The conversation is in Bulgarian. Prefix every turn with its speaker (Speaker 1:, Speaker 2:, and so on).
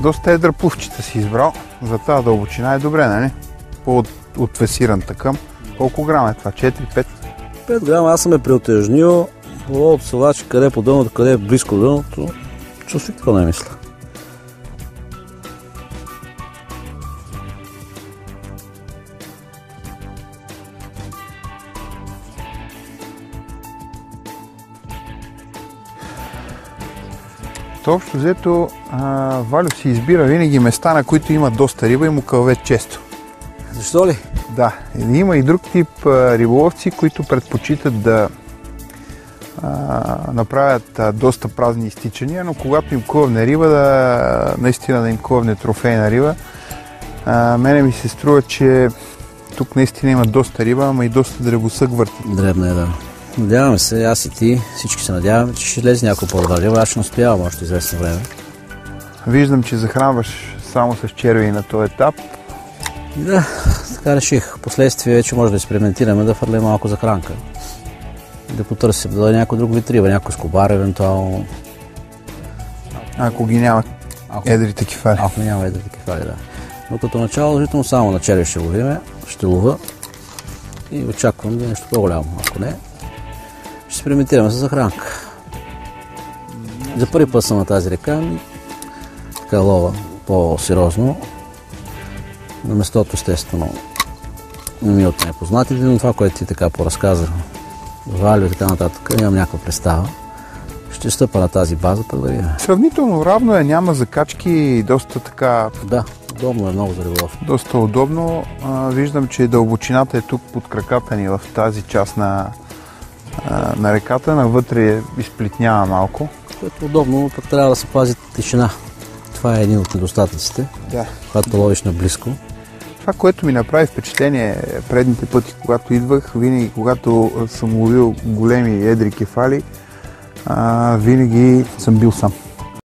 Speaker 1: Доста едра плувчета си избрал. За тази дълбочина е добре, нали? По-отвесиран такъм. Колко грама е това? 4-5?
Speaker 2: 5 грама. Аз съм е приотежнил. От салачи, къде е по дъното, къде е близко до дъното. Чувствително не мисля.
Speaker 1: Общо взето, Валю си избира винаги места, на които има доста риба и му кълве често.
Speaker 2: Защо ли?
Speaker 1: Да, има и друг тип риболовци, които предпочитат да направят доста празни изтичания, но когато им клъвне риба, наистина да им клъвне трофейна риба. Мене ми се струва, че тук наистина има доста риба, ама и доста дребосък върти.
Speaker 2: Дребна е, да. Надяваме се, аз и ти, всички се надяваме, че ще лезе някой по-добра риба. Аз ще настоявам още известно време.
Speaker 1: Виждам, че захранваш само с червеи на този етап.
Speaker 2: Да, така реших. Впоследствие вече може да експериментираме, да фърлим малко захранка. Да потърсим, да даде някой друг вид риба, някой скобар евентуално.
Speaker 1: Ако ги няма едрите кефали.
Speaker 2: Ако няма едрите кефали, да. Но като начало, жително само на черви ще ловиме, ще лова и очаквам да е нещо по-голямо. Ако не, ще експериментираме с захранка. За първи път съм на тази река, така лова по-сериозно. На местото, естествено, не ми от непознатите, но това, което ти така поразказа, Валю и така нататък, нямам някаква представа. Ще стъпа на тази база, пък да видим.
Speaker 1: Сравнително равно е, няма закачки и доста така...
Speaker 2: Да, удобно е много за риболов.
Speaker 1: Доста удобно. Виждам, че дълбочината е тук под краката ни в тази част на реката. Навътре изплитнява малко.
Speaker 2: Което е удобно, но пък трябва да се пази тишина. Това е един от недостатъците, когато ловиш наблизко.
Speaker 1: Това, което ми направи впечатление предните пъти, когато идвах, винаги когато съм ловил големи едри кефали, винаги съм бил сам.